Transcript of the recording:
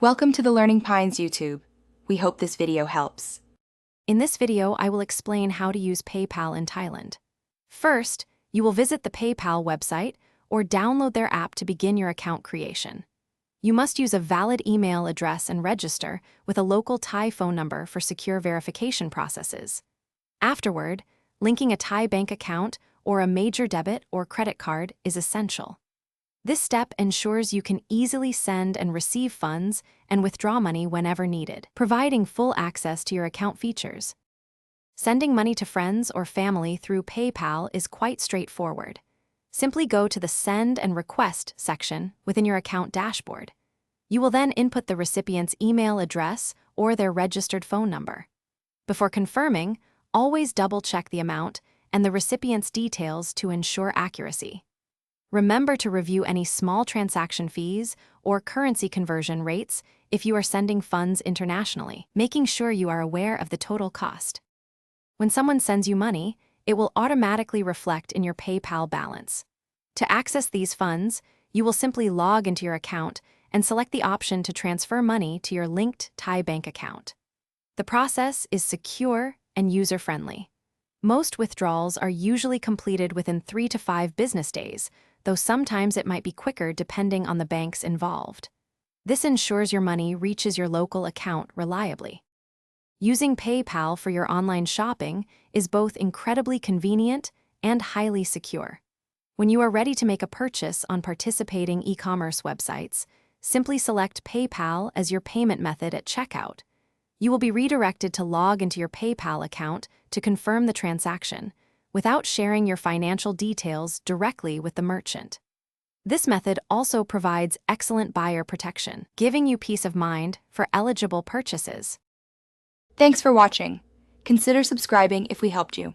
Welcome to the Learning Pines YouTube. We hope this video helps. In this video, I will explain how to use PayPal in Thailand. First, you will visit the PayPal website or download their app to begin your account creation. You must use a valid email address and register with a local Thai phone number for secure verification processes. Afterward, linking a Thai bank account or a major debit or credit card is essential. This step ensures you can easily send and receive funds and withdraw money whenever needed, providing full access to your account features. Sending money to friends or family through PayPal is quite straightforward. Simply go to the Send and Request section within your account dashboard. You will then input the recipient's email address or their registered phone number. Before confirming, always double-check the amount and the recipient's details to ensure accuracy. Remember to review any small transaction fees or currency conversion rates if you are sending funds internationally, making sure you are aware of the total cost. When someone sends you money, it will automatically reflect in your PayPal balance. To access these funds, you will simply log into your account and select the option to transfer money to your linked Thai bank account. The process is secure and user-friendly. Most withdrawals are usually completed within 3 to 5 business days, though sometimes it might be quicker depending on the banks involved. This ensures your money reaches your local account reliably. Using PayPal for your online shopping is both incredibly convenient and highly secure. When you are ready to make a purchase on participating e-commerce websites, simply select PayPal as your payment method at checkout. You will be redirected to log into your PayPal account to confirm the transaction, without sharing your financial details directly with the merchant. This method also provides excellent buyer protection, giving you peace of mind for eligible purchases. Thanks for watching. Consider subscribing if we helped you.